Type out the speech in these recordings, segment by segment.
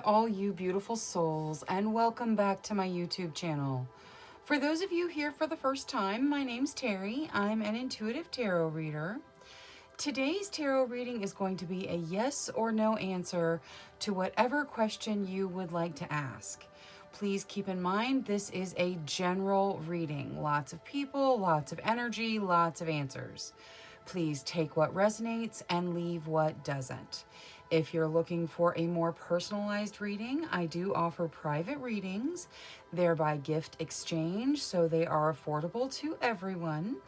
all you beautiful souls, and welcome back to my YouTube channel. For those of you here for the first time, my name's Cheri. I'm an intuitive tarot reader. Today's tarot reading is going to be a yes or no answer to whatever question you would like to ask. Please keep in mind this is a general reading. Lots of people, lots of energy, lots of answers. Please take what resonates and leave what doesn't. If you're looking for a more personalized reading, I do offer private readings. They're by gift exchange, so they are affordable to everyone.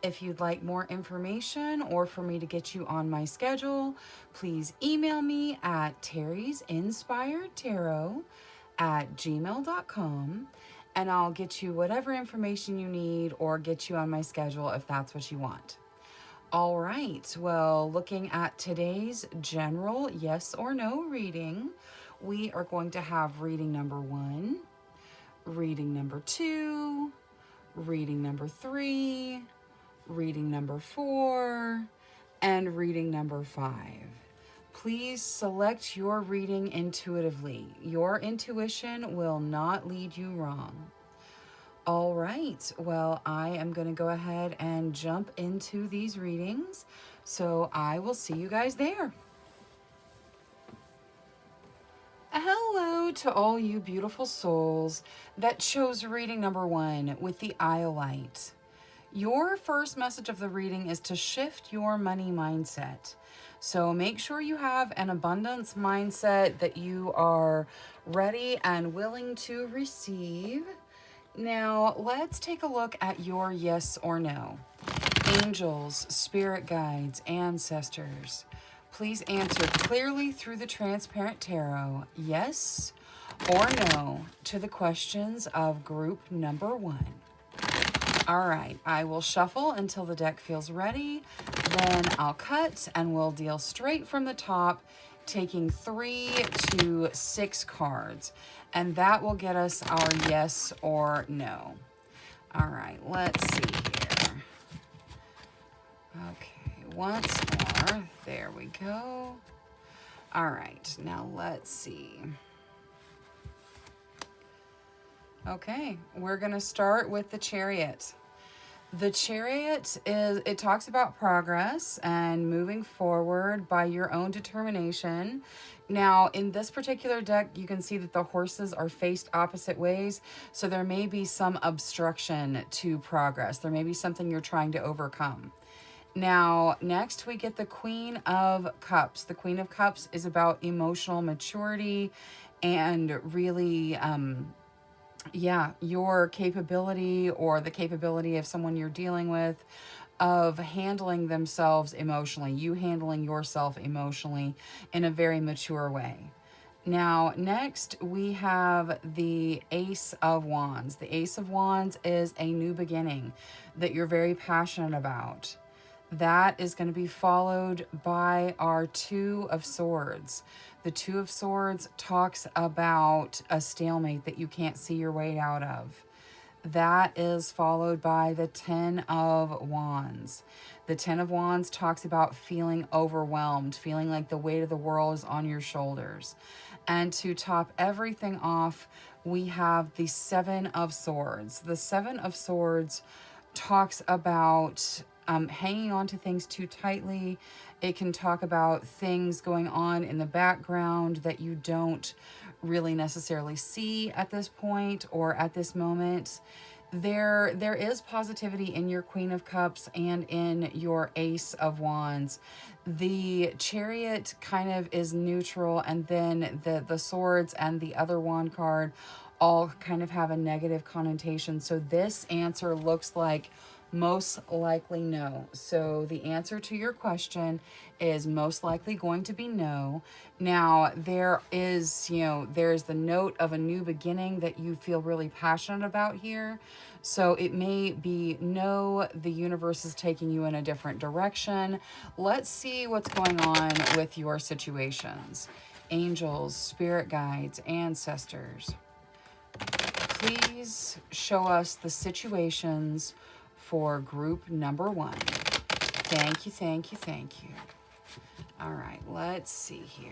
If you'd like more information or for me to get you on my schedule, please email me at TerrisInspiredTarot@gmail.com, and I'll get you whatever information you need or get you on my schedule if that's what you want. All right, well, looking at today's general yes or no reading, we are going to have reading number 1, reading number 2, reading number 3, reading number 4, and reading number 5. Please select your reading intuitively. Your intuition will not lead you wrong. All right, well, I am going to go ahead and jump into these readings, so I will see you guys there. Hello to all you beautiful souls that chose reading number 1 with the Iolite. Your first message of the reading is to shift your money mindset. So make sure you have an abundance mindset, that you are ready and willing to receive. Now, let's take a look at your yes or no. Angels, spirit guides, ancestors, please answer clearly through the transparent tarot, yes or no, to the questions of group number 1. All right, I will shuffle until the deck feels ready, then I'll cut and we'll deal straight from the top, taking 3 to 6 cards, and that will get us our yes or no. All right, let's see here. Okay, once more. There we go. All right, now let's see. Okay, we're going to start with the Chariot. The Chariot it talks about progress and moving forward by your own determination. Now, in this particular deck, you can see that the horses are faced opposite ways, so there may be some obstruction to progress. There may be something you're trying to overcome. Now, next we get the Queen of Cups. The Queen of Cups is about emotional maturity and really your capability, or the capability of someone you're dealing with, of handling themselves emotionally, you handling yourself emotionally in a very mature way. Now, next we have the Ace of Wands. The Ace of Wands is a new beginning that you're very passionate about. That is going to be followed by our Two of Swords. The Two of Swords talks about a stalemate that you can't see your way out of. That is followed by the Ten of Wands. The Ten of Wands talks about feeling overwhelmed, feeling like the weight of the world is on your shoulders. And to top everything off, we have the Seven of Swords. The Seven of Swords talks about hanging on to things too tightly. It can talk about things going on in the background that you don't really necessarily see at this point or at this moment. There is positivity in your Queen of Cups and in your Ace of Wands. The Chariot kind of is neutral, and then the Swords and the other wand card all kind of have a negative connotation. So this answer looks like most likely no. So the answer to your question is most likely going to be no. Now, there is, there's the note of a new beginning that you feel really passionate about here. So it may be no, the universe is taking you in a different direction. Let's see what's going on with your situations. Angels, spirit guides, ancestors, please show us the situations for group number 1. Thank you, thank you, thank you. All right, let's see here.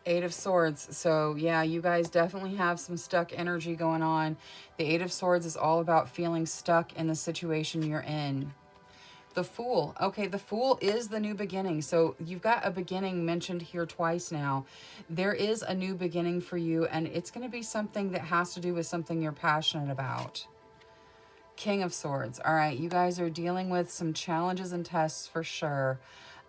Eight of Swords. So yeah, you guys definitely have some stuck energy going on. The Eight of Swords is all about feeling stuck in the situation you're in. The Fool. Okay, the Fool is the new beginning. So you've got a beginning mentioned here twice now. There is a new beginning for you, and it's going to be something that has to do with something you're passionate about. King of Swords. All right, you guys are dealing with some challenges and tests for sure.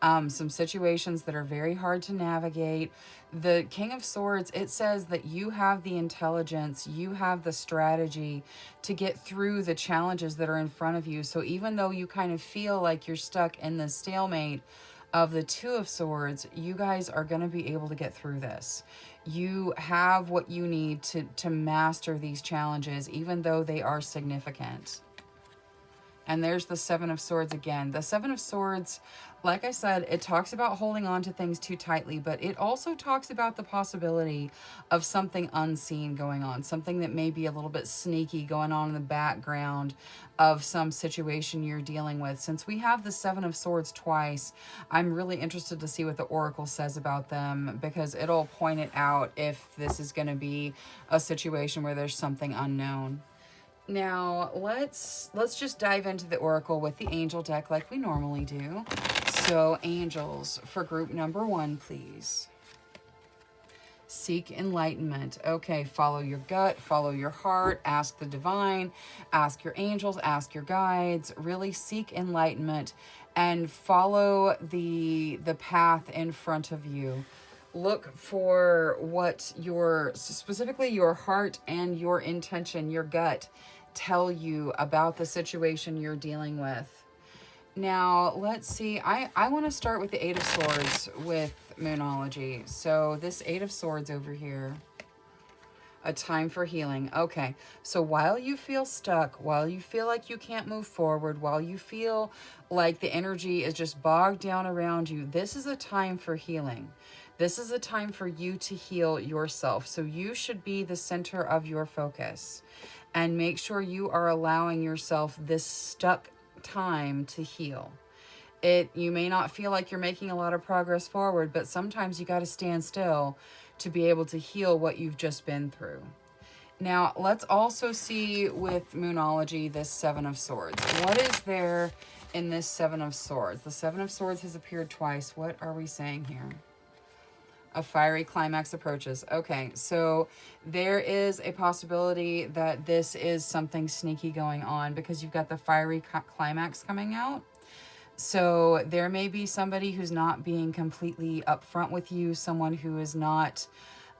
Some situations that are very hard to navigate. The King of Swords, it says that you have the intelligence, you have the strategy to get through the challenges that are in front of you. So even though you kind of feel like you're stuck in the stalemate of the Two of Swords, you guys are going to be able to get through this. You have what you need to master these challenges, even though they are significant. And there's the Seven of Swords again. The Seven of Swords, like I said, it talks about holding on to things too tightly, but it also talks about the possibility of something unseen going on, something that may be a little bit sneaky going on in the background of some situation you're dealing with. Since we have the Seven of Swords twice, I'm really interested to see what the Oracle says about them, because it'll point it out if this is going to be a situation where there's something unknown. Now, let's just dive into the Oracle with the Angel deck like we normally do. So, Angels, for group number 1, please. Seek enlightenment. Okay, follow your gut, follow your heart, ask the divine, ask your angels, ask your guides. Really seek enlightenment and follow the path in front of you. Look for what specifically your heart and your intention, your gut, tell you about the situation you're dealing with. Now, let's see. I want to start with the Eight of Swords with Moonology. So this Eight of Swords over here, a time for healing. Okay, so while you feel stuck, while you feel like you can't move forward, while you feel like the energy is just bogged down around you, this is a time for healing. This is a time for you to heal yourself. So you should be the center of your focus and make sure you are allowing yourself this stuck time to heal. You may not feel like you're making a lot of progress forward, but sometimes you got to stand still to be able to heal what you've just been through. Now, let's also see with Moonology this Seven of Swords. What is there in this Seven of Swords? The Seven of Swords has appeared twice. What are we saying here? A fiery climax approaches. Okay, so there is a possibility that this is something sneaky going on because you've got the fiery climax coming out. So there may be somebody who's not being completely upfront with you, someone who is not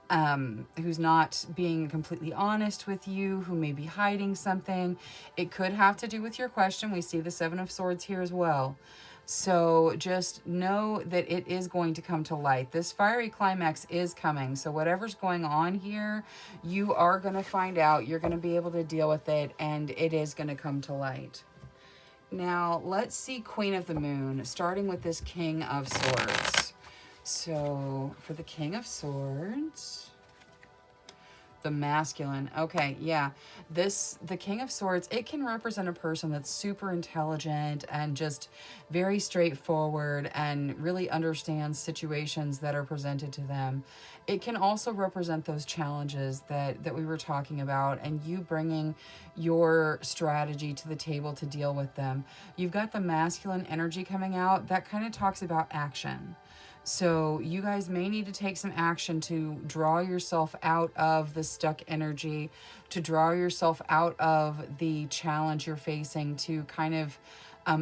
being completely honest with you, who may be hiding something. It could have to do with your question. We see the Seven of Swords here as well. So just know that it is going to come to light. This fiery climax is coming. So whatever's going on here, you are going to find out. You're going to be able to deal with it, and it is going to come to light. Now, let's see Queen of the Moon, starting with this King of Swords. So for the King of Swords, the masculine. Okay, yeah. The King of Swords, it can represent a person that's super intelligent and just very straightforward and really understands situations that are presented to them. It can also represent those challenges that we were talking about, and you bringing your strategy to the table to deal with them. You've got the masculine energy coming out. That kind of talks about action. So you guys may need to take some action to draw yourself out of the stuck energy, to draw yourself out of the challenge you're facing, to kind of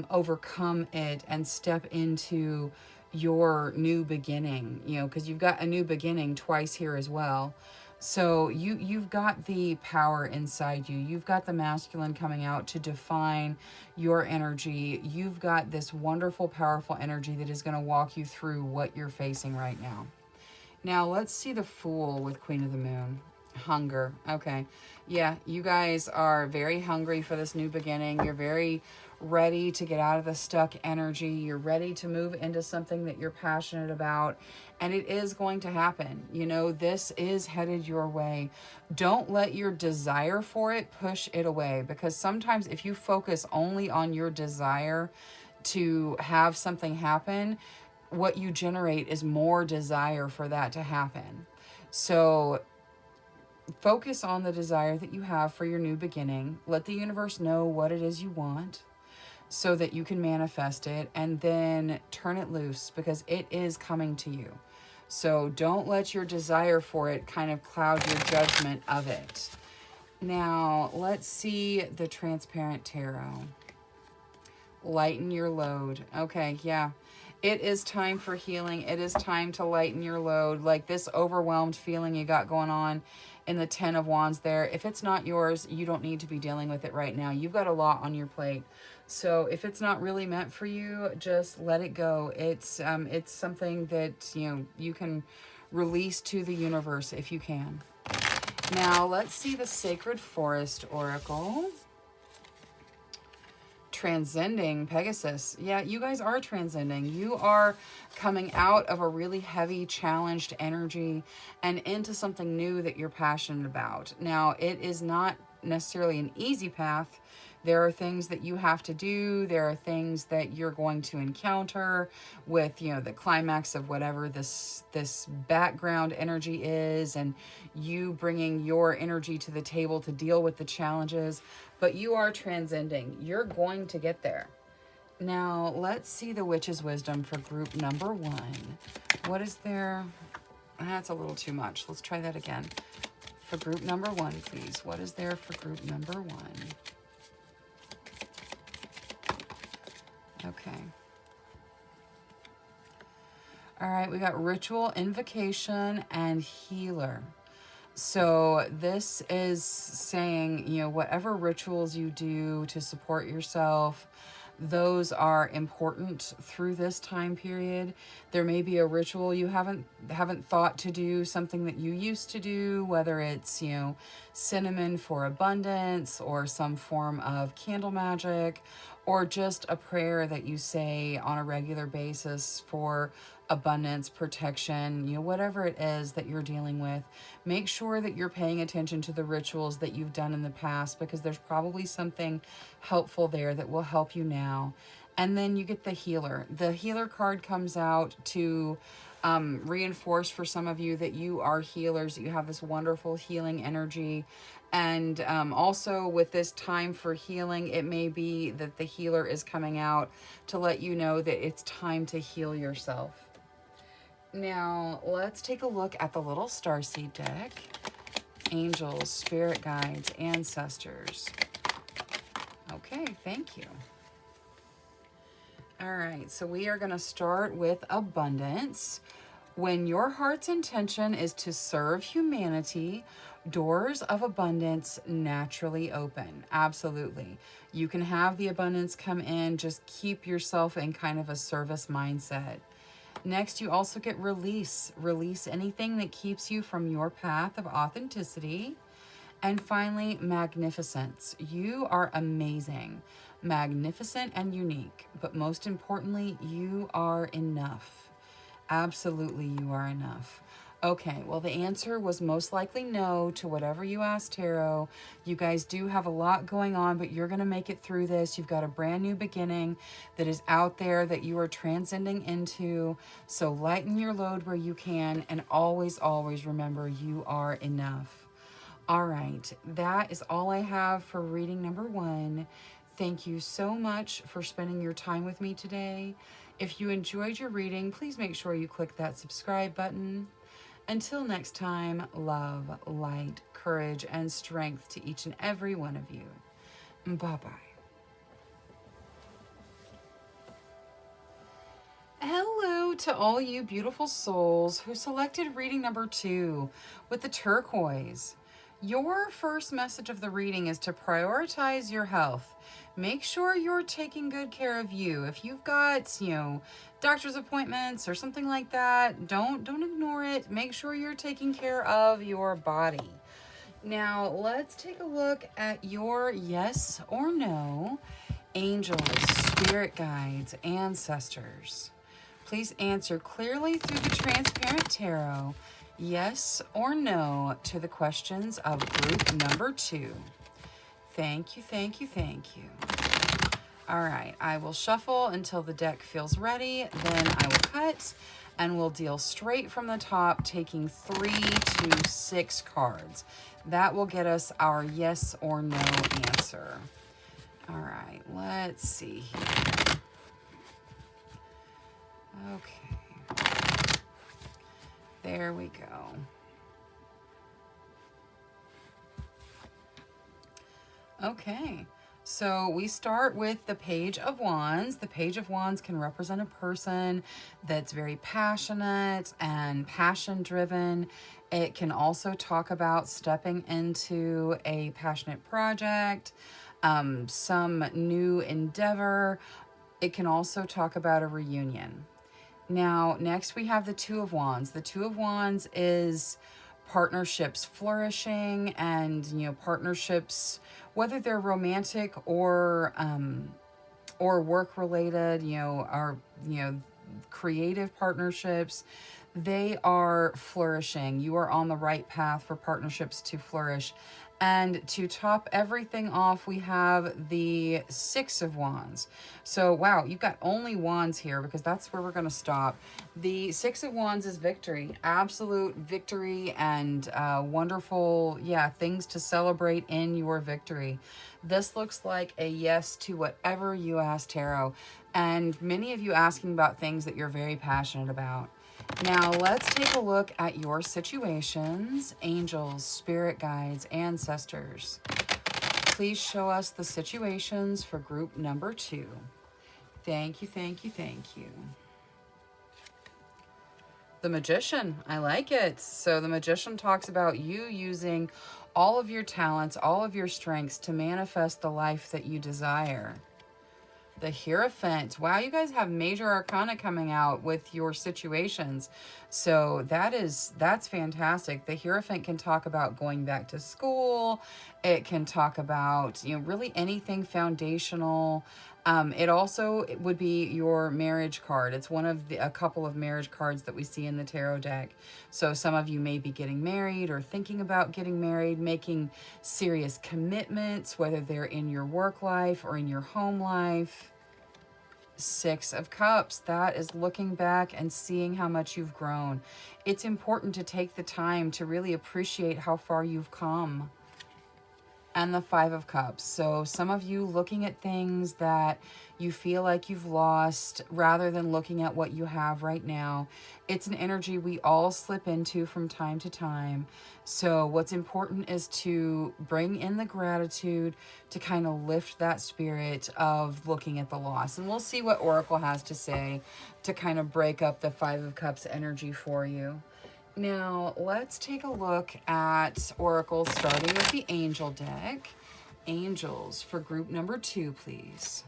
overcome it and step into your new beginning, because you've got a new beginning twice here as well. So you've got the power inside you. You've got the masculine coming out to define your energy. You've got this wonderful, powerful energy that is going to walk you through what you're facing right now. Now, let's see the Fool with Queen of the Moon. Hunger. Okay. Yeah, you guys are very hungry for this new beginning. You're very ready to get out of the stuck energy. You're ready to move into something that you're passionate about. And it is going to happen. This is headed your way. Don't let your desire for it push it away. Because sometimes if you focus only on your desire to have something happen, what you generate is more desire for that to happen. So focus on the desire that you have for your new beginning. Let the universe know what it is you want so that you can manifest it, and then turn it loose because it is coming to you. So don't let your desire for it kind of cloud your judgment of it. Now, let's see the Transparent Tarot. Lighten your load. Okay, yeah. It is time for healing. It is time to lighten your load. Like this overwhelmed feeling you got going on in the Ten of Wands there. If it's not yours, you don't need to be dealing with it right now. You've got a lot on your plate. So if it's not really meant for you, just let it go. It's something that, you know, you can release to the universe if you can. Now, let's see the Sacred Forest Oracle. Transcending Pegasus. Yeah, you guys are transcending. You are coming out of a really heavy, challenged energy and into something new that you're passionate about. Now, it is not necessarily an easy path. There are things that you have to do. There are things that you're going to encounter with, you know, the climax of whatever this background energy is, and you bringing your energy to the table to deal with the challenges. But you are transcending. You're going to get there. Now, let's see the Witch's Wisdom for group number 1. What is there? That's a little too much. Let's try that again. For group number 1, please. What is there for group number 1? Okay. All right, we got Ritual, Invocation, and Healer. So this is saying, you know, whatever rituals you do to support yourself, those are important through this time period. There may be a ritual you haven't thought to do, something that you used to do, whether it's, you know, cinnamon for abundance or some form of candle magic, or just a prayer that you say on a regular basis for abundance, protection, you know, whatever it is that you're dealing with. Make sure that you're paying attention to the rituals that you've done in the past, because there's probably something helpful there that will help you now. And then you get the Healer. The Healer card comes out to reinforce for some of you that you are healers, that you have this wonderful healing energy. And also with this time for healing, it may be that the Healer is coming out to let you know that it's time to heal yourself. Now, let's take a look at the little starseed deck. Angels, spirit guides, ancestors. Okay, thank you. All right, so we are going to start with abundance. When your heart's intention is to serve humanity, doors of abundance naturally open. Absolutely. You can have the abundance come in. Just keep yourself in kind of a service mindset. Next, you also get release. Release anything that keeps you from your path of authenticity. And finally, magnificence. You are amazing, magnificent, and unique. But most importantly, you are enough. Absolutely, you are enough. Okay, well, the answer was most likely no to whatever you asked, Tarot. You guys do have a lot going on, but you're going to make it through this. You've got a brand new beginning that is out there that you are transcending into. So lighten your load where you can, and always, always remember you are enough. All right, that is all I have for reading number 1. Thank you so much for spending your time with me today. If you enjoyed your reading, please make sure you click that subscribe button. Until next time, love, light, courage, and strength to each and every one of you. Bye-bye. Hello to all you beautiful souls who selected reading number 2 with the turquoise. Your first message of the reading is to prioritize your health. Make sure you're taking good care of you. If you've got, you know, doctor's appointments or something like that, don't ignore it. Make sure you're taking care of your body. Now, let's take a look at your yes or no angels, spirit guides, ancestors. Please answer clearly through the Transparent Tarot, yes or no, to the questions of group number 2. Thank you, thank you, thank you. All right, I will shuffle until the deck feels ready. Then I will cut and we'll deal straight from the top, taking 3 to 6 cards. That will get us our yes or no answer. All right, let's see here. Okay. There we go. Okay. So we start with the Page of Wands. The Page of Wands can represent a person that's very passionate and passion-driven. It can also talk about stepping into a passionate project, some new endeavor. It can also talk about a reunion. Now, next we have the Two of Wands. The Two of Wands is partnerships flourishing, and partnerships, whether they're romantic or work related, are creative partnerships, they are flourishing. You are on the right path for partnerships to flourish. And to top everything off, we have the Six of Wands. So, wow, you've got only wands here because that's where we're going to stop. The Six of Wands is victory, absolute victory, and wonderful, things to celebrate in your victory. This looks like a yes to whatever you ask, Tarot. And many of you asking about things that you're very passionate about. Now, let's take a look at your situations. Angels, spirit guides, ancestors. Please show us the situations for group number 2. Thank you, thank you, thank you. The Magician, I like it. So the Magician talks about you using all of your talents, all of your strengths to manifest the life that you desire. The Hierophant. Wow, you guys have major arcana coming out with your situations. So that's fantastic. The Hierophant can talk about going back to school. It can talk about, really anything foundational. It would be your marriage card. It's one of a couple of marriage cards that we see in the tarot deck. So some of you may be getting married or thinking about getting married, making serious commitments, whether they're in your work life or in your home life. Six of Cups, that is looking back and seeing how much you've grown. It's important to take the time to really appreciate how far you've come. And the Five of Cups. So some of you looking at things that you feel like you've lost rather than looking at what you have right now. It's an energy we all slip into from time to time. So what's important is to bring in the gratitude to kind of lift that spirit of looking at the loss. And we'll see what Oracle has to say to kind of break up the Five of Cups energy for you. Now, let's take a look at Oracle, starting with the Angel deck. Angels for group number 2, please.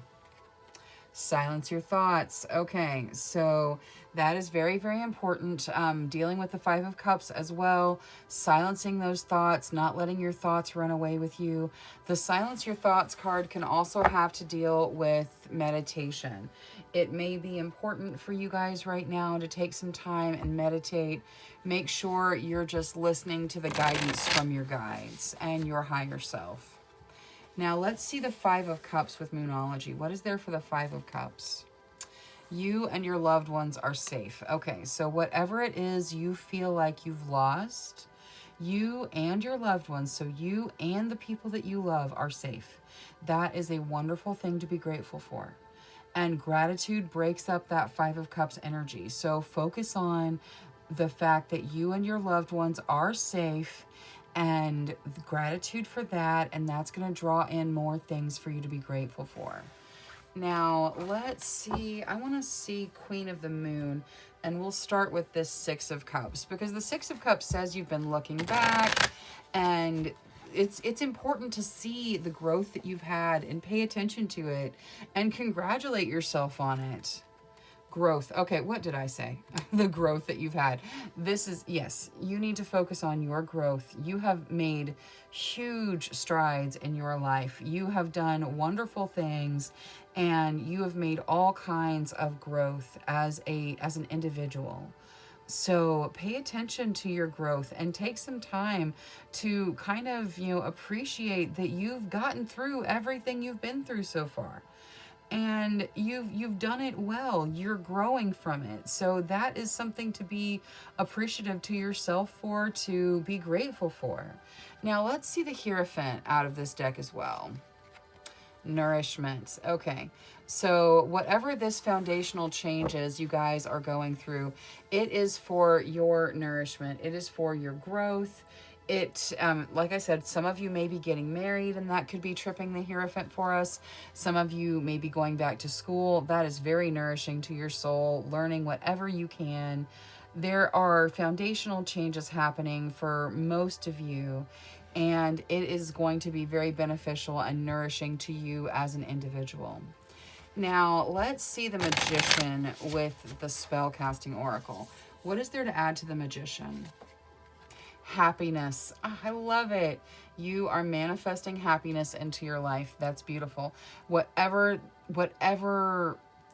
Silence your thoughts. Okay, so that is very, very important. Dealing with the Five of Cups as well. Silencing those thoughts, not letting your thoughts run away with you. The Silence Your Thoughts card can also have to deal with meditation. It may be important for you guys right now to take some time and meditate. Make sure you're just listening to the guidance from your guides and your higher self. Now let's see the Five of Cups with Moonology. What is there for the Five of Cups? You and your loved ones are safe. Okay, so whatever it is you feel like you've lost, you and your loved ones, so you and the people that you love are safe. That is a wonderful thing to be grateful for. And gratitude breaks up that Five of Cups energy. So focus on the fact that you and your loved ones are safe, and gratitude for that, and that's going to draw in more things for you to be grateful for. Now, let's see. I want to see Queen of the Moon, and we'll start with this Six of Cups, because the Six of Cups says you've been looking back, and it's important to see the growth that you've had and pay attention to it and congratulate yourself on it. Growth. Okay, what did I say? The growth that you've had. This is, yes, you need to focus on your growth. You have made huge strides in your life. You have done wonderful things, and you have made all kinds of growth as an individual. So pay attention to your growth and take some time to kind of, appreciate that you've gotten through everything you've been through so far. and you've done it well. You're growing from it. So that is something to be appreciative to yourself for, to be grateful for. Now let's see the Hierophant out of this deck as well. Nourishment. Okay. So whatever this foundational change is you guys are going through, it is for your nourishment. It is for your growth. It, like I said, some of you may be getting married and that could be tripping the Hierophant for us. Some of you may be going back to school. That is very nourishing to your soul, learning whatever you can. There are foundational changes happening for most of you, and it is going to be very beneficial and nourishing to you as an individual. Now, let's see the Magician with the Spellcasting Oracle. What is there to add to the Magician? Happiness. Oh, I love it. You are manifesting happiness into your life. That's beautiful. Whatever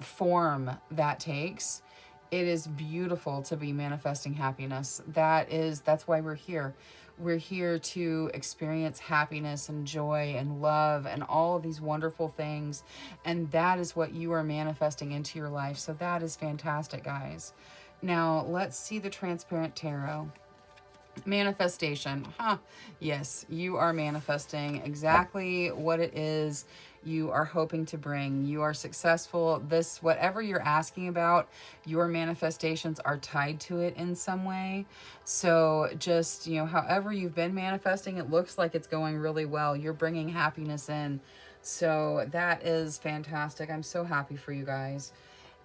form that takes, it is beautiful to be manifesting happiness. That's why we're here. We're here to experience happiness and joy and love and all of these wonderful things. And that is what you are manifesting into your life. So that is fantastic, guys. Now, let's see the Transparent Tarot. Manifestation. Yes, you are manifesting exactly what it is you are hoping to bring. You are successful. This, whatever you're asking about, your manifestations are tied to it in some way. So just, however you've been manifesting, it looks like it's going really well. You're bringing happiness in. So that is fantastic. I'm so happy for you guys.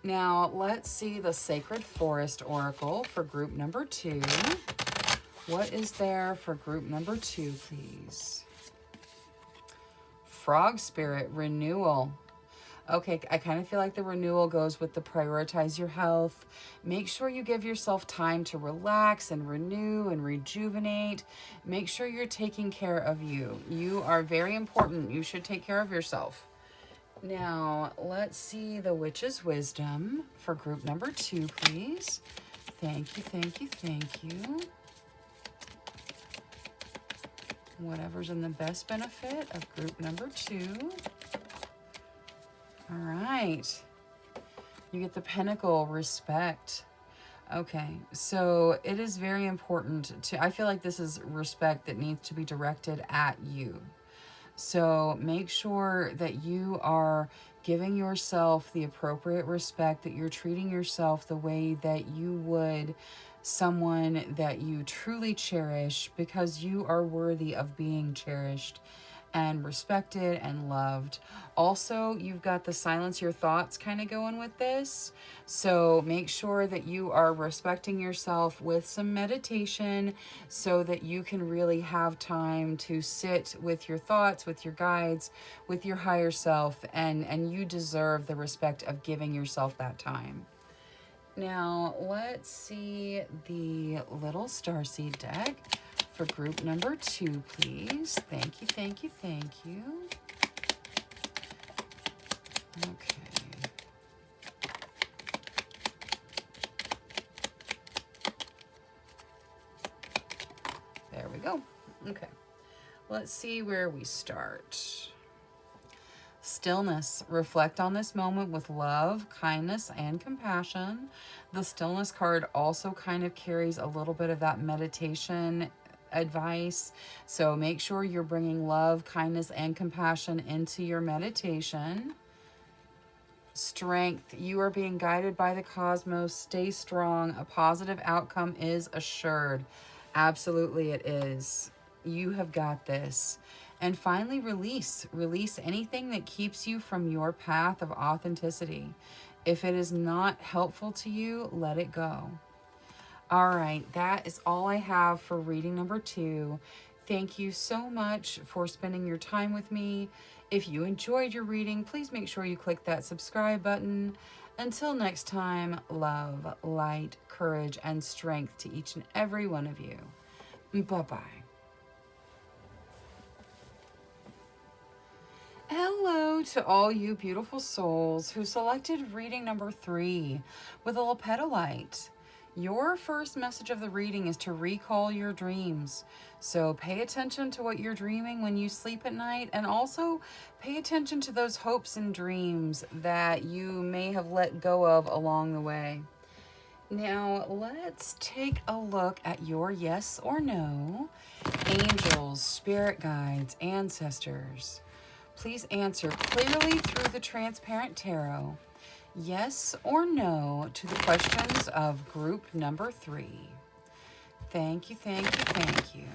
Now, let's see the Sacred Forest Oracle for group number 2. What is there for group number 2, please? Frog Spirit, renewal. Okay, I kind of feel like the renewal goes with the prioritize your health. Make sure you give yourself time to relax and renew and rejuvenate. Make sure you're taking care of you. You are very important. You should take care of yourself. Now, let's see the Witch's Wisdom for group number 2, please. Thank you, thank you, thank you. Whatever's in the best benefit of group number 2. All right. You get the Pentacle, respect. Okay, so it is very important I feel like this is respect that needs to be directed at you. So make sure that you are giving yourself the appropriate respect, that you're treating yourself the way that you would someone that you truly cherish, because you are worthy of being cherished and respected and loved. Also, you've got the silence your thoughts kind of going with this. So make sure that you are respecting yourself with some meditation so that you can really have time to sit with your thoughts, with your guides, with your higher self, and you deserve the respect of giving yourself that time. Now, let's see the Little Starseed deck for group number 2, please. Thank you, thank you, thank you. Okay. There we go. Okay. Let's see where we start. Stillness. Reflect on this moment with love, kindness, and compassion. The Stillness card also kind of carries a little bit of that meditation advice. So make sure you're bringing love, kindness, and compassion into your meditation. Strength. You are being guided by the cosmos. Stay strong. A positive outcome is assured. Absolutely it is. You have got this. And finally, release. Release anything that keeps you from your path of authenticity. If it is not helpful to you, let it go. All right, that is all I have for reading number 2. Thank you so much for spending your time with me. If you enjoyed your reading, please make sure you click that subscribe button. Until next time, love, light, courage, and strength to each and every one of you. Bye-bye. Hello to all you beautiful souls who selected reading number 3 with a lapetolite. Your first message of the reading is to recall your dreams. So pay attention to what you're dreaming when you sleep at night, and also pay attention to those hopes and dreams that you may have let go of along the way. Now, let's take a look at your yes or no. Angels, spirit guides, ancestors. Please answer clearly through the transparent tarot. Yes or no to the questions of group number 3. Thank you, thank you, thank you.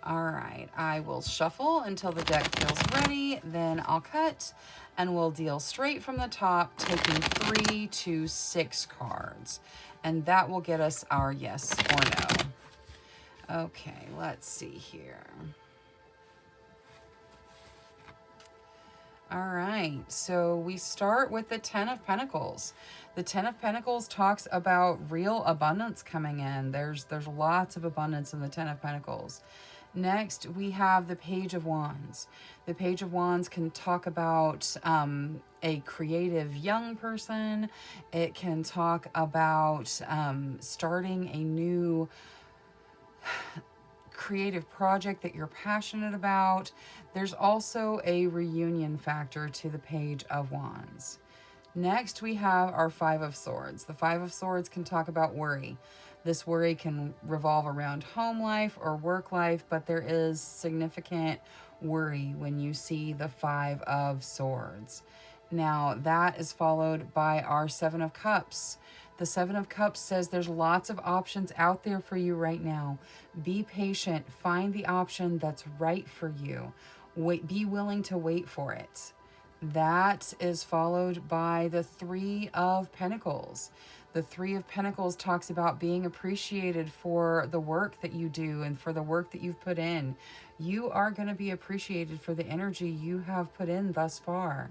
All right, I will shuffle until the deck feels ready, then I'll cut, and we'll deal straight from the top, taking 3 to 6 cards. And that will get us our yes or no. Okay, let's see here. All right, so we start with the Ten of Pentacles. The Ten of Pentacles talks about real abundance coming in. There's lots of abundance in the Ten of Pentacles. Next, we have the Page of Wands. The Page of Wands can talk about a creative young person. It can talk about starting a new creative project that you're passionate about. There's also a reunion factor to the Page of Wands. Next, we have our Five of Swords. The Five of Swords can talk about worry. This worry can revolve around home life or work life, but there is significant worry when you see the Five of Swords. Now, that is followed by our Seven of Cups. The Seven of Cups says there's lots of options out there for you right now. Be patient. Find the option that's right for you. Wait, be willing to wait for it. That is followed by the Three of Pentacles. The Three of Pentacles talks about being appreciated for the work that you do and for the work that you've put in. You are going to be appreciated for the energy you have put in thus far.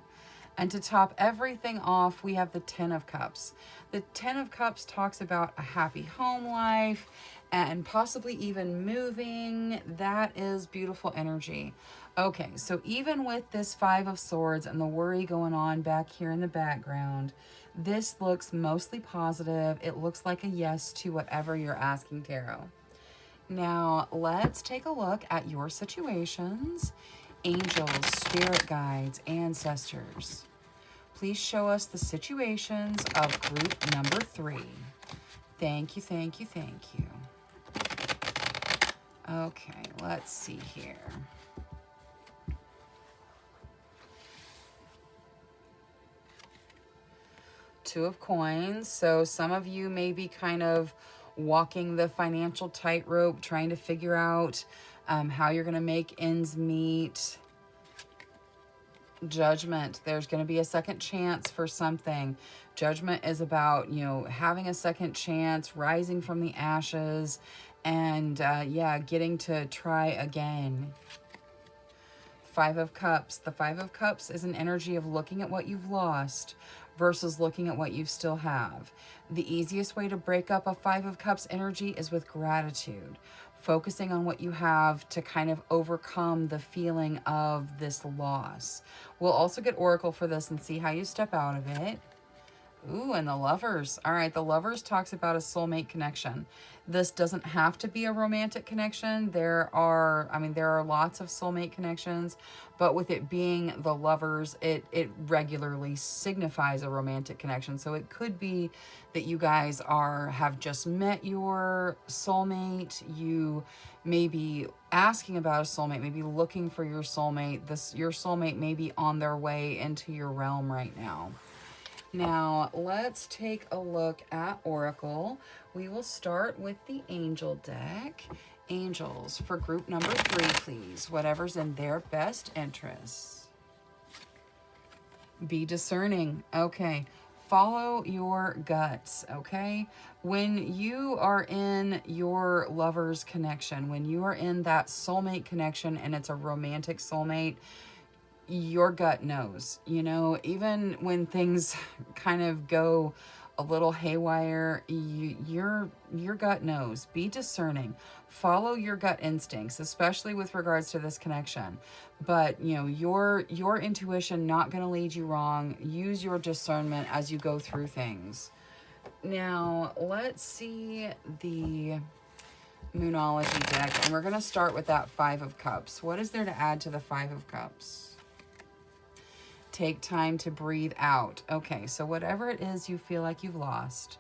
And to top everything off, we have the Ten of Cups. The Ten of Cups talks about a happy home life and possibly even moving. That is beautiful energy. Okay, so even with this Five of Swords and the worry going on back here in the background, this looks mostly positive. It looks like a yes to whatever you're asking tarot. Now, let's take a look at your situations. Angels, spirit guides, ancestors. Please show us the situations of group number 3. Thank you, thank you, thank you. Okay, let's see here. Two of Coins. So some of you may be kind of walking the financial tightrope, trying to figure out how you're going to make ends meet. Judgment. There's going to be a second chance for something. Judgment is about, having a second chance, rising from the ashes, and getting to try again. Five of Cups. The Five of Cups is an energy of looking at what you've lost versus looking at what you still have. The easiest way to break up a Five of Cups energy is with gratitude. Focusing on what you have to kind of overcome the feeling of this loss. We'll also get Oracle for this and see how you step out of it. Ooh, and the Lovers. All right, the Lovers talks about a soulmate connection. This doesn't have to be a romantic connection. There are lots of soulmate connections, but with it being the Lovers, it regularly signifies a romantic connection. So it could be that you guys have just met your soulmate. You may be asking about a soulmate, maybe looking for your soulmate. Your soulmate may be on their way into your realm right now. Now, let's take a look at Oracle. We will start with the Angel deck. Angels, for group number 3, please. Whatever's in their best interests. Be discerning. Okay. Follow your guts, okay? When you are in your lover's connection, when you are in that soulmate connection and it's a romantic soulmate, your gut knows, even when things kind of go a little haywire, your gut knows. Be discerning. Follow your gut instincts, especially with regards to this connection. But, your intuition not going to lead you wrong. Use your discernment as you go through things. Now, let's see the Moonology deck, and we're going to start with that Five of Cups. What is there to add to the Five of Cups? Take time to breathe out. Okay, so whatever it is you feel like you've lost,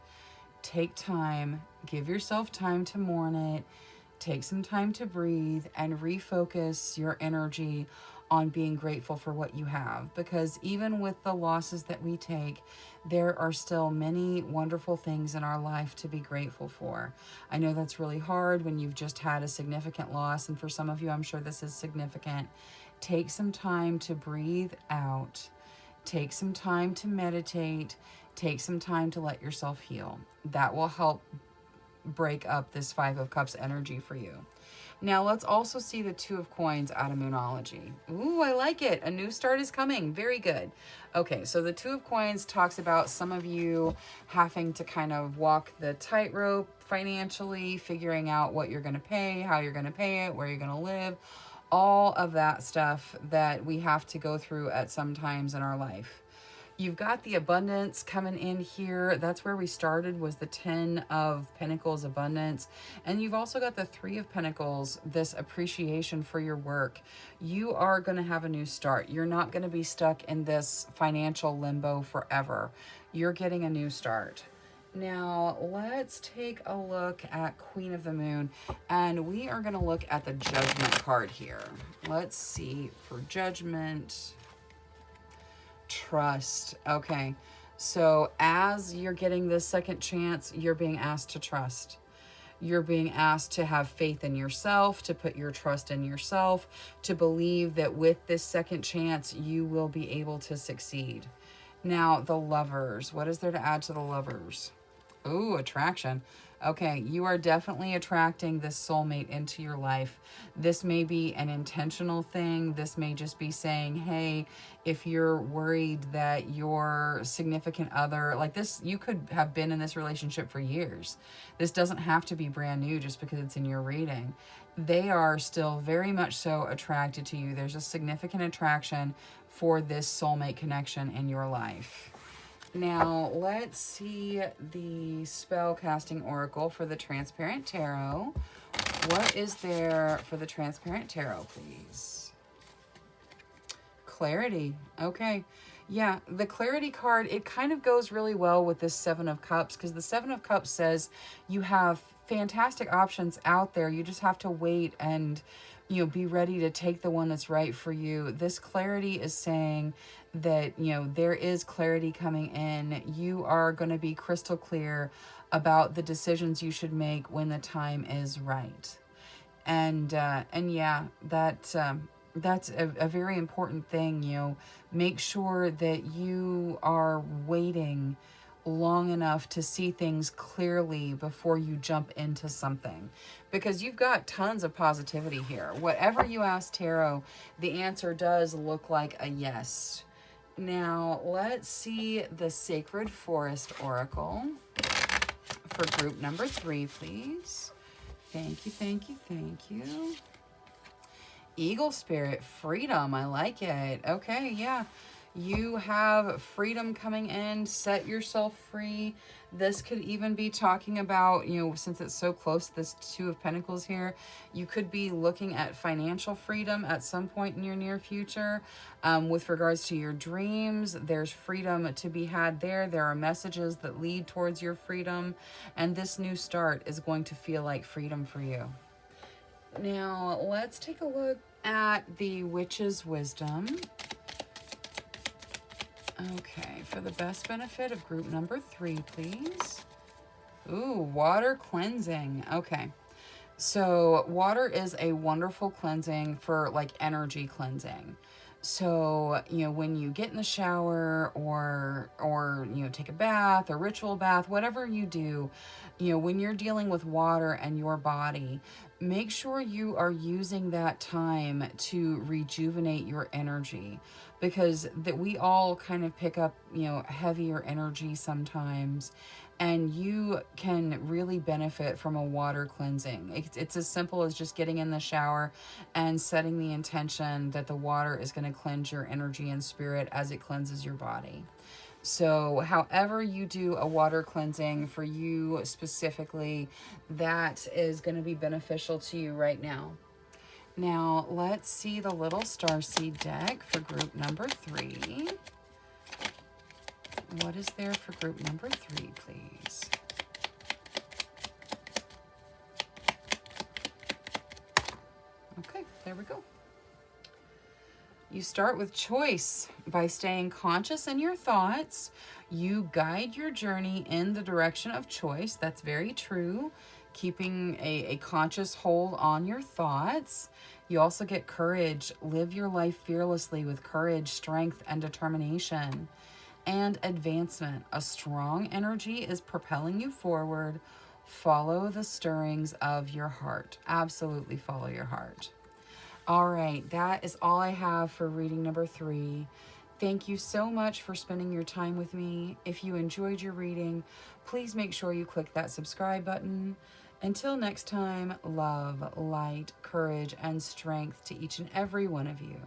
take time, give yourself time to mourn it, take some time to breathe, and refocus your energy on being grateful for what you have. Because even with the losses that we take, there are still many wonderful things in our life to be grateful for. I know that's really hard when you've just had a significant loss, and for some of you, I'm sure this is significant. Take some time to breathe out. Take some time to meditate. Take some time to let yourself heal. That will help break up this Five of Cups energy for you. Now, let's also see the Two of Coins out of Moonology. Ooh, I like it. A new start is coming. Very good. Okay, so the Two of Coins talks about some of you having to kind of walk the tightrope financially, figuring out what you're going to pay, how you're going to pay it, where you're going to live, all of that stuff that we have to go through at some times in our life. You've got the abundance coming in here. That's where we started, was the 10 of Pentacles abundance. And you've also got the 3 of Pentacles, this appreciation for your work. You are going to have a new start. You're not going to be stuck in this financial limbo forever. You're getting a new start. Now, let's take a look at Queen of the Moon, and we are going to look at the Judgment card here. Let's see for Judgment. Trust. Okay, so as you're getting this second chance, you're being asked to trust. You're being asked to have faith in yourself, to put your trust in yourself, to believe that with this second chance, you will be able to succeed. Now, the Lovers. What is there to add to the Lovers? Ooh, attraction. Okay, you are definitely attracting this soulmate into your life. This may be an intentional thing. This may just be saying, hey, if you're worried that your significant other, like this, you could have been in this relationship for years. This doesn't have to be brand new just because it's in your reading. They are still very much so attracted to you. There's a significant attraction for this soulmate connection in your life. Now, let's see the spell casting oracle for the Transparent Tarot. What is there for the Transparent Tarot, please? Clarity. Okay. Yeah, the Clarity card, it kind of goes really well with this Seven of Cups, because the Seven of Cups says you have fantastic options out there. You just have to wait and, you know, be ready to take the one that's right for you. This clarity is saying that, you know, there is clarity coming in. You are going to be crystal clear about the decisions you should make when the time is right. And yeah, that's a very important thing. You know, make sure that you are waiting long enough to see things clearly before you jump into something, because you've got tons of positivity here. Whatever you ask tarot, the answer does look like a yes. Now, let's see the Sacred Forest Oracle for group number 3, please. Thank you, thank you, thank you. Eagle Spirit, freedom. I like it. Okay, yeah. You have freedom coming in. Set yourself free. This could even be talking about, you know, since it's so close, this Two of Pentacles here, you could be looking at financial freedom at some point in your near future. With regards to your dreams, there's freedom to be had there. There are messages that lead towards your freedom. And this new start is going to feel like freedom for you. Now, let's take a look at the Witch's Wisdom. Okay, for the best benefit of group number 3, please. Ooh, water cleansing. Okay. So water is a wonderful cleansing for like energy cleansing. So, you know, when you get in the shower or, you know, take a bath or ritual bath, whatever you do, you know, when you're dealing with water and your body, make sure you are using that time to rejuvenate your energy, because that we all kind of pick up, you know, heavier energy sometimes, and you can really benefit from a water cleansing. It's as simple as just getting in the shower and setting the intention that the water is going to cleanse your energy and spirit as it cleanses your body. So however you do a water cleansing for you specifically, that is going to be beneficial to you right now. Now, let's see the little starseed deck for group number 3. What is there for group number 3, please? Okay, there we go. You start with choice. By staying conscious in your thoughts, you guide your journey in the direction of choice. That's very true. Keeping a conscious hold on your thoughts. You also get courage. Live your life fearlessly with courage, strength, and determination. And advancement. A strong energy is propelling you forward. Follow the stirrings of your heart. Absolutely follow your heart. All right, that is all I have for reading number 3. Thank you so much for spending your time with me. If you enjoyed your reading, please make sure you click that subscribe button. Until next time, love, light, courage, and strength to each and every one of you.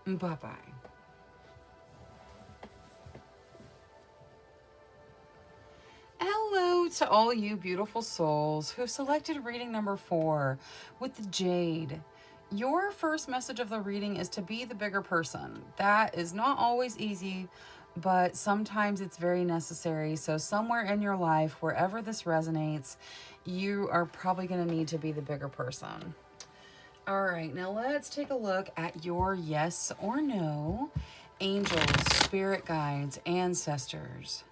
Bye-bye. Hello to all you beautiful souls who selected reading number 4 with the Jade. Your first message of the reading is to be the bigger person. That is not always easy, but sometimes it's very necessary. So somewhere in your life, wherever this resonates, you are probably going to need to be the bigger person. All right, now let's take a look at your yes or no. Angels, spirit guides, ancestors.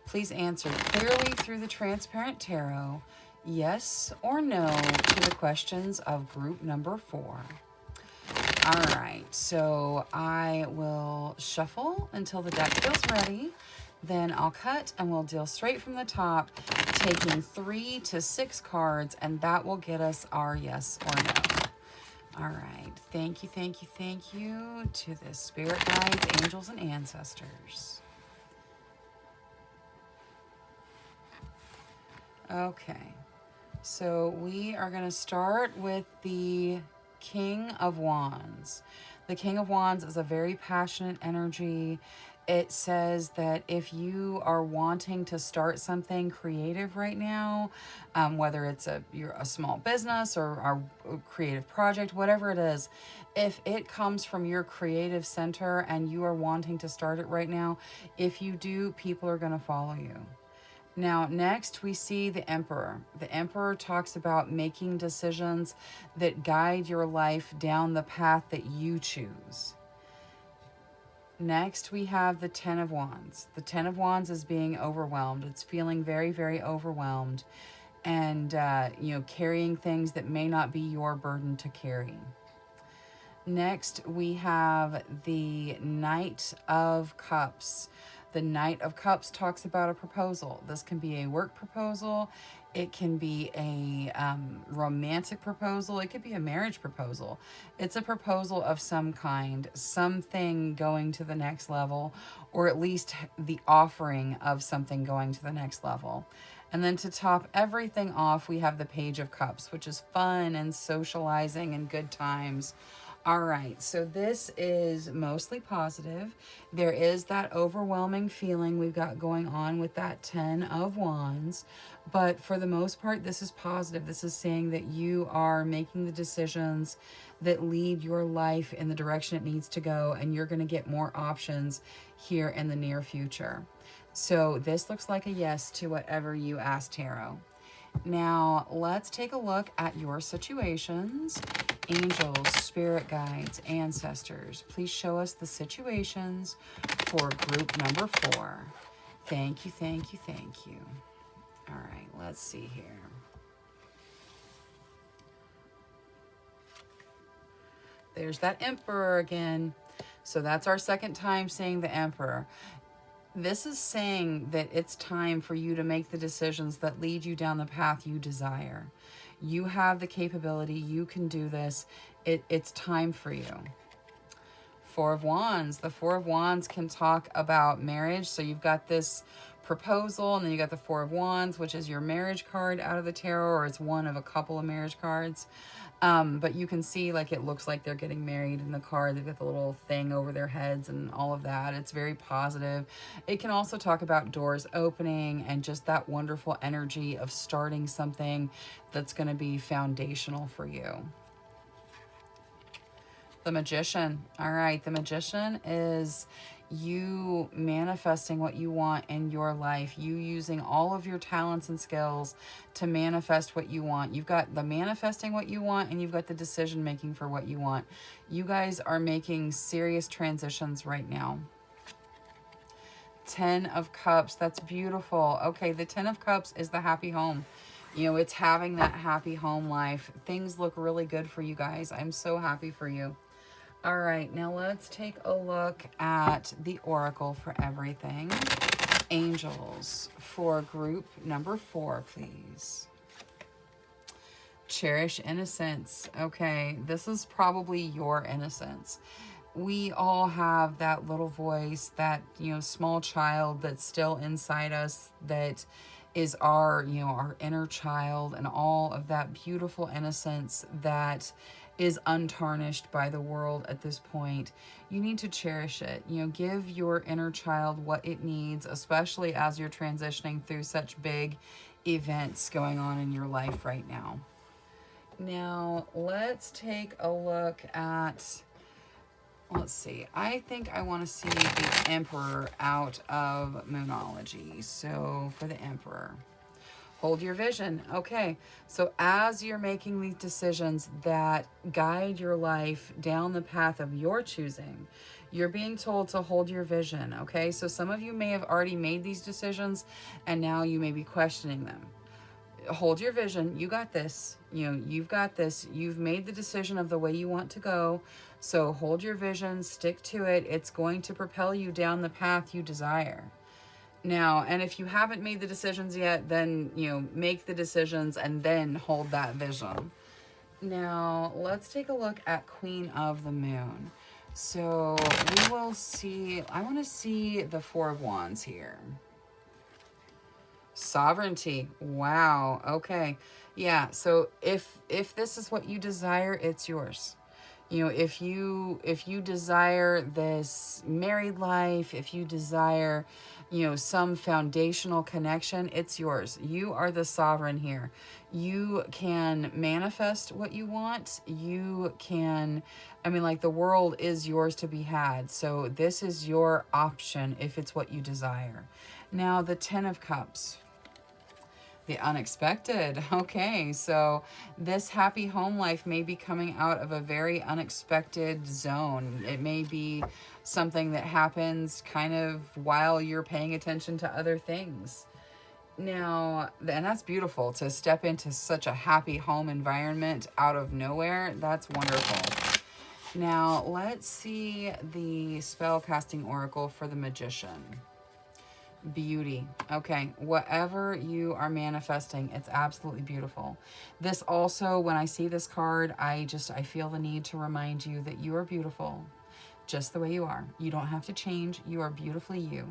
Please answer clearly through the transparent tarot, yes or no, to the questions of group number 4. All right, so I will shuffle until the deck feels ready. Then I'll cut and we'll deal straight from the top, taking 3 to 6 cards, and that will get us our yes or no. All right, thank you, thank you, thank you to the spirit guides, angels, and ancestors. Okay, so we are going to start with the King of Wands. The King of Wands is a very passionate energy. It says that if you are wanting to start something creative right now, whether it's you're a small business or a creative project, whatever it is, if it comes from your creative center and you are wanting to start it right now, if you do, people are going to follow you. Now, next we see the Emperor. The Emperor talks about making decisions that guide your life down the path that you choose. Next, we have the Ten of Wands. The Ten of Wands is being overwhelmed. It's feeling very, very overwhelmed and, carrying things that may not be your burden to carry. Next, we have the Knight of Cups. The Knight of Cups talks about a proposal. This can be a work proposal. It can be a romantic proposal. It could be a marriage proposal. It's a proposal of some kind, something going to the next level, or at least the offering of something going to the next level. And then to top everything off, we have the Page of Cups, which is fun and socializing and good times. All right, so this is mostly positive. There is that overwhelming feeling we've got going on with that 10 of Wands, but for the most part, this is positive. This is saying that you are making the decisions that lead your life in the direction it needs to go, and you're going to get more options here in the near future. So this looks like a yes to whatever you asked Tarot. Now, let's take a look at your situations. Angels, spirit guides, ancestors, please show us the situations for group number 4. Thank you, thank you, thank you. All right, let's see here. There's that Emperor again. So that's our second time saying the Emperor. This is saying that it's time for you to make the decisions that lead you down the path you desire. You have the capability. You can do this. It's time for you. Four of Wands. The Four of Wands can talk about marriage. So you've got this proposal, and then you got the Four of Wands, which is your marriage card out of the tarot, or it's one of a couple of marriage cards. But you can see, like, it looks like they're getting married in the card. They've got the little thing over their heads and all of that. It's very positive. It can also talk about doors opening and just that wonderful energy of starting something that's going to be foundational for you. The Magician. All right, the Magician is you manifesting what you want in your life, you using all of your talents and skills to manifest what you want. You've got the manifesting what you want, and you've got the decision making for what you want. You guys are making serious transitions right now. 10 of Cups. That's beautiful. Okay, the 10 of Cups is the happy home. You know, it's having that happy home life. Things look really good for you guys. I'm so happy for you. All right, now let's take a look at the oracle for everything. Angels for group number 4, please. Cherish innocence. Okay, this is probably your innocence. We all have that little voice, that, you know, small child that's still inside us, that is our, you know, our inner child, and all of that beautiful innocence that is untarnished by the world at this point. You need to cherish it. You know, give your inner child what it needs, especially as you're transitioning through such big events going on in your life right now. Now, let's take a look at, let's see, I think I want to see the Emperor out of Moonology. So for the Emperor, hold your vision. Okay, so as you're making these decisions that guide your life down the path of your choosing, you're being told to hold your vision. Okay, so some of you may have already made these decisions and now you may be questioning them. Hold your vision. You got this. You know, you've got this. You've made the decision of the way you want to go. So hold your vision, stick to it. It's going to propel you down the path you desire. Now, and if you haven't made the decisions yet, then, you know, make the decisions and then hold that vision. Now, let's take a look at Queen of the Moon. So we will see, I want to see the 4 of Wands here. Sovereignty. Wow. Okay. Yeah. So if this is what you desire, it's yours. You know, if you desire this married life, if you desire, you know, some foundational connection, it's yours. You are the sovereign here. You can manifest what you want. You can, I mean, like, the world is yours to be had. So this is your option if it's what you desire. Now, the 10 of Cups. The unexpected. Okay, so this happy home life may be coming out of a very unexpected zone. It may be something that happens kind of while you're paying attention to other things. Now, and that's beautiful, to step into such a happy home environment out of nowhere. That's wonderful. Now, let's see the spellcasting oracle for the Magician. Beauty. Okay, whatever you are manifesting, it's absolutely beautiful. This also, when I see this card, I feel the need to remind you that you are beautiful just the way you are. You don't have to change. You are beautifully you.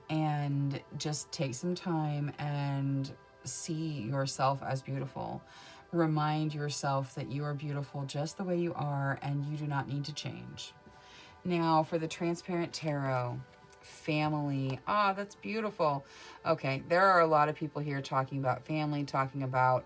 And just take some time and see yourself as beautiful. Remind yourself that you are beautiful just the way you are, and you do not need to change. Now, for the Transparent Tarot, family. Ah, that's beautiful. Okay, there are a lot of people here talking about family, talking about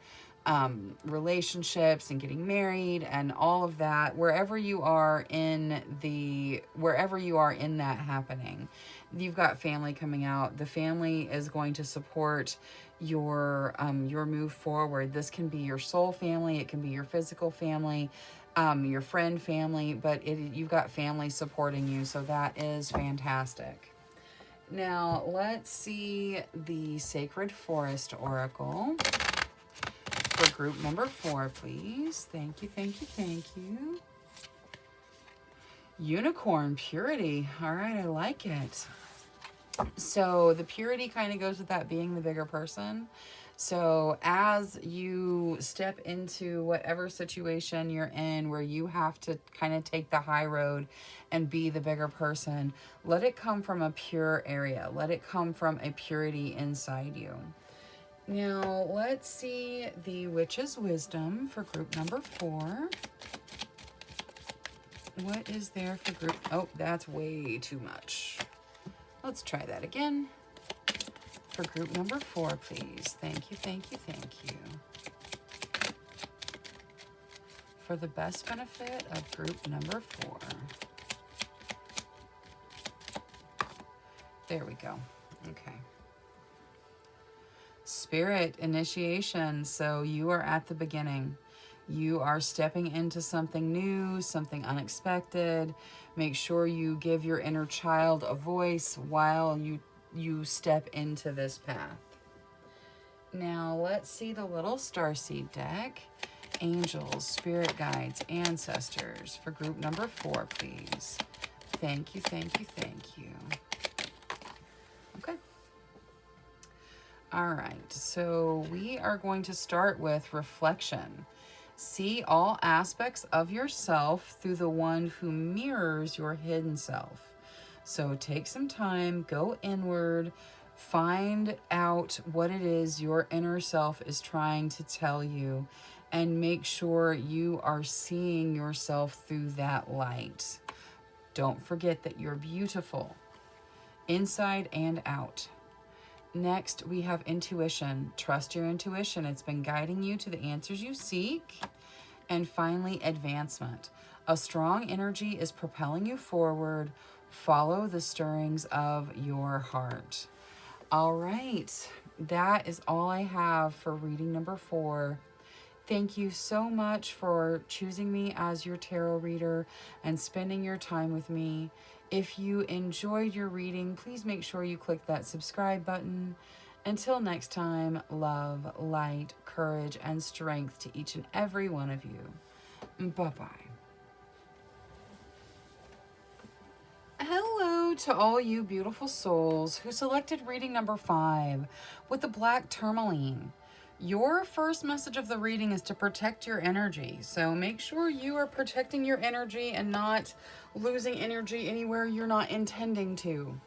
relationships and getting married and all of that. Wherever you are in that happening, you've got family coming out. The family is going to support your move forward. This can be your soul family, it can be your physical family, your friend family, but you've got family supporting you, so that is fantastic. Now, let's see the Sacred Forest Oracle for group number 4, please. Thank you, thank you, thank you. Unicorn, purity. All right, I like it. So the purity kind of goes with that being the bigger person. So as you step into whatever situation you're in where you have to kind of take the high road and be the bigger person, let it come from a pure area. Let it come from a purity inside you. Now, let's see the Witch's Wisdom for group number 4. What is there for group? Oh, that's way too much. Let's try that again. For group number 4, please. Thank you, thank you, thank you. For the best benefit of group number 4. There we go. Okay. Spirit initiation. So you are at the beginning. You are stepping into something new, something unexpected. Make sure you give your inner child a voice while you step into this path. Now let's see the little starseed deck. Angels, spirit guides, ancestors for group number 4, please. Thank you, thank you, thank you. Okay. All right, so we are going to start with reflection. See all aspects of yourself through the one who mirrors your hidden self. So take some time, go inward, find out what it is your inner self is trying to tell you, and make sure you are seeing yourself through that light. Don't forget that you're beautiful, inside and out. Next, we have intuition. Trust your intuition. It's been guiding you to the answers you seek. And finally, advancement. A strong energy is propelling you forward. Follow the stirrings of your heart. All right, that is all I have for reading number 4. Thank you so much for choosing me as your tarot reader and spending your time with me. If you enjoyed your reading, please make sure you click that subscribe button. Until next time, love, light, courage, and strength to each and every one of you. Bye-bye. Hello to all you beautiful souls who selected reading number 5 with the black tourmaline. Your first message of the reading is to protect your energy. So make sure you are protecting your energy and not losing energy anywhere you're not intending to.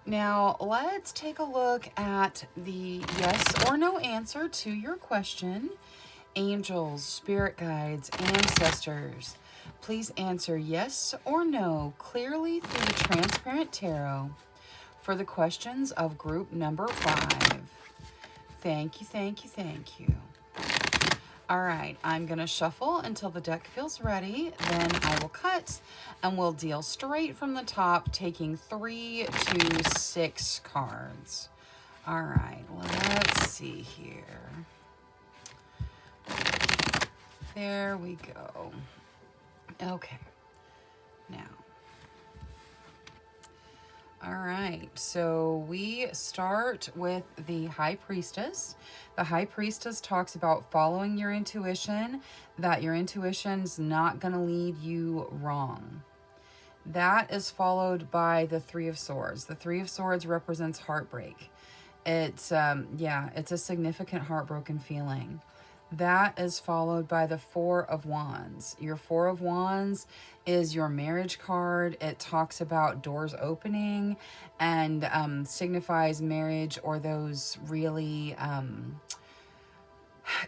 Now, let's take a look at the yes or no answer to your question. Angels, spirit guides, ancestors, please answer yes or no clearly through the transparent tarot for the questions of group number 5. Thank you, thank you, thank you. All right, I'm going to shuffle until the deck feels ready. Then I will cut and we'll deal straight from the top, taking 3 to 6 cards. All right, let's see here. There we go. Okay, now. All right, so we start with the High Priestess. The High Priestess talks about following your intuition, that your intuition's not going to lead you wrong. That is followed by the Three of Swords. The Three of Swords represents heartbreak. It's a significant heartbroken feeling. That is followed by the Four of Wands. Your Four of Wands is your marriage card. It talks about doors opening and signifies marriage or those really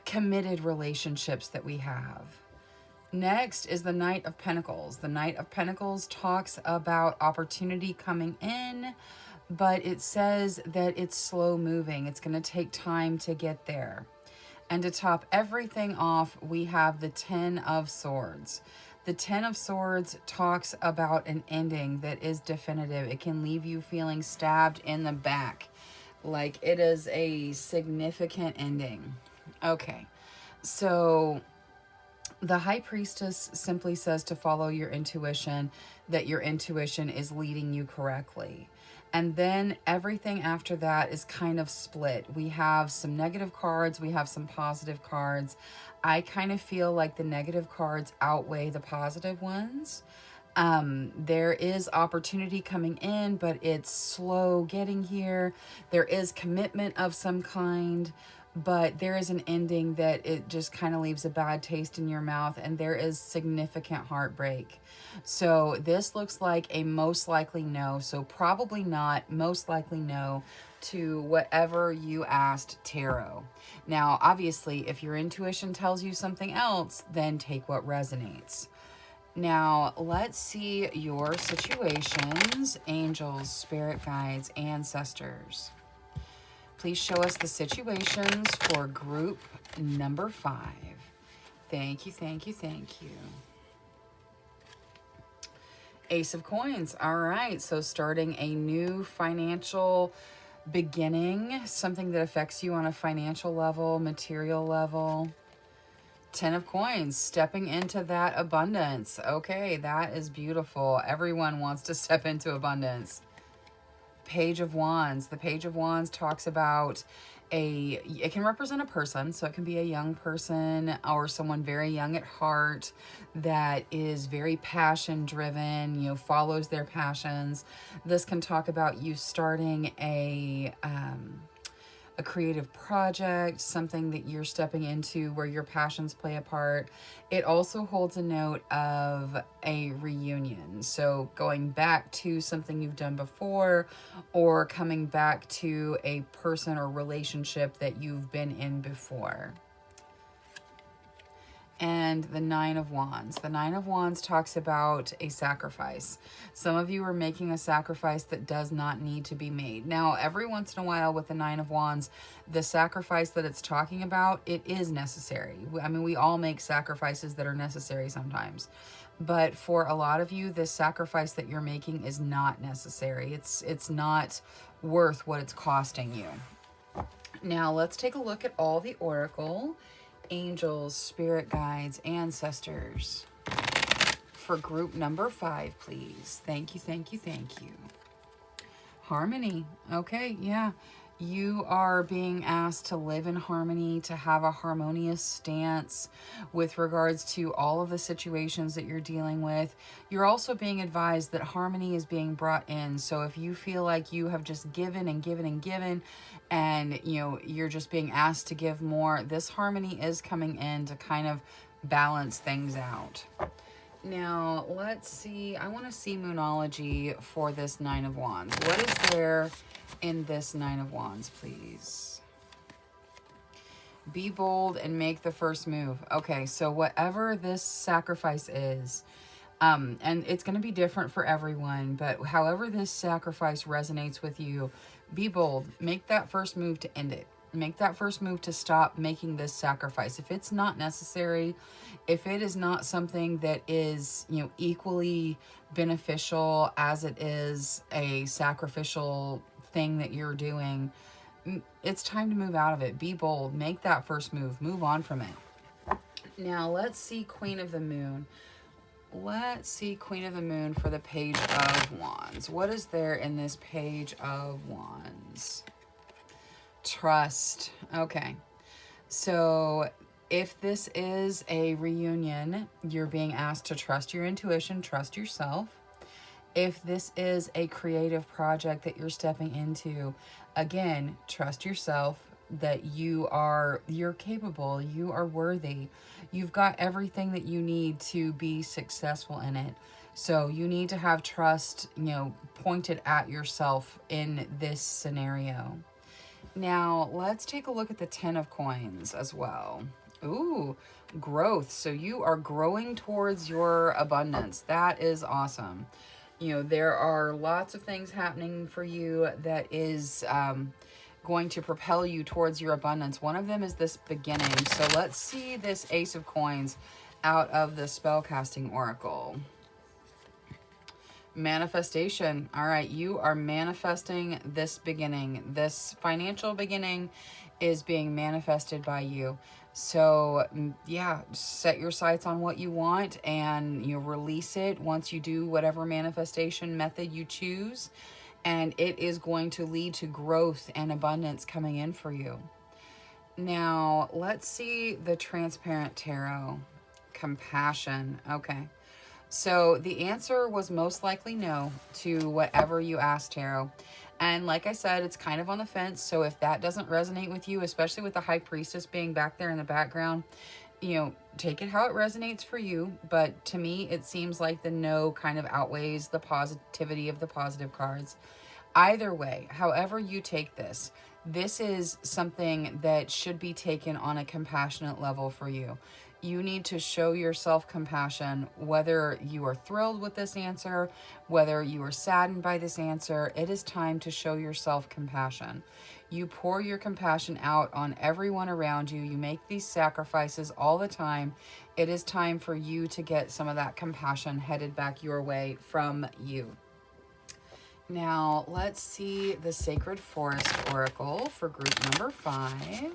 committed relationships that we have. Next is the Knight of Pentacles. The Knight of Pentacles talks about opportunity coming in, but it says that it's slow moving. It's going to take time to get there. And to top everything off, we have the Ten of Swords. The Ten of Swords talks about an ending that is definitive. It can leave you feeling stabbed in the back, like it is a significant ending. Okay, so the High Priestess simply says to follow your intuition, that your intuition is leading you correctly. And then everything after that is kind of split. We have some negative cards. We have some positive cards. I kind of feel like the negative cards outweigh the positive ones. There is opportunity coming in, but it's slow getting here. There is commitment of some kind, but there is an ending that it just kind of leaves a bad taste in your mouth, and there is significant heartbreak. So this looks like a most likely no. So probably not, most likely no. to whatever you asked tarot. Now, obviously, if your intuition tells you something else, then take what resonates. Now, let's see your situations, angels, spirit guides, ancestors. Please show us the situations for group number 5. Thank you, thank you, thank you. Ace of Coins. All right, so starting a new financial beginning, something that affects you on a financial level, material level. 10 of Coins, stepping into that abundance. Okay, that is beautiful. Everyone wants to step into abundance. Page of Wands. The Page of Wands talks about it can represent a person, so it can be a young person or someone very young at heart that is very passion driven, you know, follows their passions. This can talk about you starting a creative project, something that you're stepping into where your passions play a part. It also holds a note of a reunion. So going back to something you've done before, or coming back to a person or relationship that you've been in before. And the 9 of Wands. The 9 of Wands talks about a sacrifice. Some of you are making a sacrifice that does not need to be made. Now, every once in a while with the 9 of Wands, the sacrifice that it's talking about, it is necessary. I mean, we all make sacrifices that are necessary sometimes. But for a lot of you, this sacrifice that you're making is not necessary. It's not worth what it's costing you. Now, let's take a look at all the oracle, angels, spirit guides, ancestors for group number 5, please. Thank you, thank you, thank you. Harmony. Okay, yeah. You are being asked to live in harmony, to have a harmonious stance with regards to all of the situations that you're dealing with. You're also being advised that harmony is being brought in. So if you feel like you have just given and given and given, and you know, you're just being asked to give more, this harmony is coming in to kind of balance things out. Now, let's see. I want to see Moonology for this 9 of Wands. What is there in this 9 of Wands, please? Be bold and make the first move. Okay, so whatever this sacrifice is, and it's going to be different for everyone, but however this sacrifice resonates with you, be bold. Make that first move to end it. Make that first move to stop making this sacrifice. If it's not necessary, if it is not something that is, you know, equally beneficial as it is a sacrificial thing that you're doing, it's time to move out of it. Be bold. Make that first move. Move on from it. Now, let's see Queen of the Moon. Let's see Queen of the Moon for the Page of Wands. What is there in this Page of Wands? Trust. Okay. So if this is a reunion, you're being asked to trust your intuition, trust yourself. If this is a creative project that you're stepping into, again, trust yourself that you're capable, you are worthy. You've got everything that you need to be successful in it. So you need to have trust, you know, pointed at yourself in this scenario. Now, let's take a look at the 10 of Coins as well. Ooh, growth. So you are growing towards your abundance. That is awesome. You know, there are lots of things happening for you that is going to propel you towards your abundance. One of them is this beginning. So let's see this Ace of Coins out of the Spellcasting Oracle. Manifestation. All right, you are manifesting this beginning. This financial beginning is being manifested by you. So yeah, set your sights on what you want and you release it once you do whatever manifestation method you choose, and it is going to lead to growth and abundance coming in for you. Now, let's see the Transparent Tarot. Compassion. Okay. So the answer was most likely no to whatever you asked, Tarot. And like I said, it's kind of on the fence. So if that doesn't resonate with you, especially with the High Priestess being back there in the background, you know, take it how it resonates for you. But to me, it seems like the no kind of outweighs the positivity of the positive cards. Either way, however you take this, this is something that should be taken on a compassionate level for you. You need to show yourself compassion, whether you are thrilled with this answer, whether you are saddened by this answer. It is time to show yourself compassion. You pour your compassion out on everyone around you. You make these sacrifices all the time. It is time for you to get some of that compassion headed back your way from you. Now, let's see the Sacred Forest Oracle for group number 5.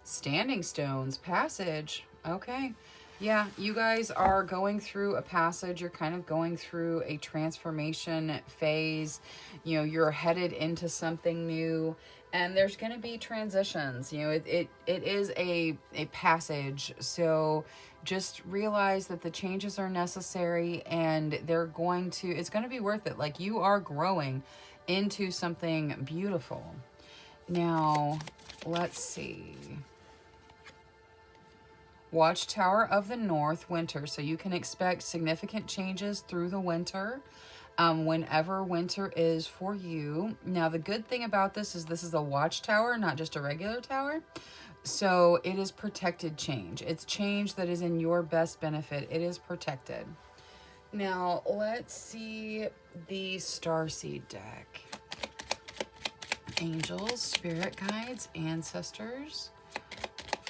Standing Stones, Passage. Okay. Yeah, you guys are going through a passage. You're kind of going through a transformation phase. You know, you're headed into something new. And there's going to be transitions. You know, it is a passage. So just realize that the changes are necessary and it's going to be worth it. Like, you are growing into something beautiful. Now, let's see. Watchtower of the North, winter. So you can expect significant changes through the winter. Whenever winter is for you. Now, the good thing about this is a watchtower, not just a regular tower. So it is protected change. It's change that is in your best benefit. It is protected. Now, let's see the Starseed deck. Angels, spirit guides, ancestors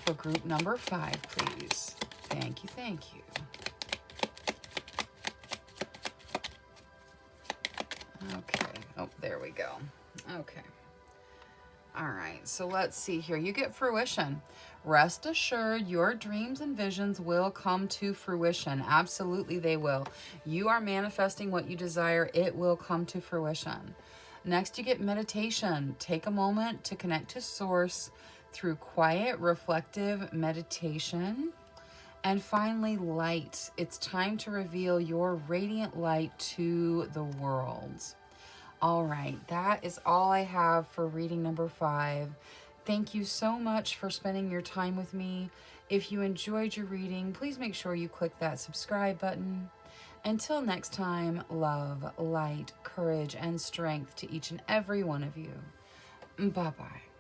for group number 5, please. Thank you, thank you. Okay. Oh, there we go. Okay. All right. So let's see here. You get fruition. Rest assured, your dreams and visions will come to fruition. Absolutely, they will. You are manifesting what you desire. It will come to fruition. Next, you get meditation. Take a moment to connect to Source through quiet, reflective meditation. And finally, light. It's time to reveal your radiant light to the world. All right, that is all I have for reading number 5. Thank you so much for spending your time with me. If you enjoyed your reading, please make sure you click that subscribe button. Until next time, love, light, courage, and strength to each and every one of you. Bye-bye.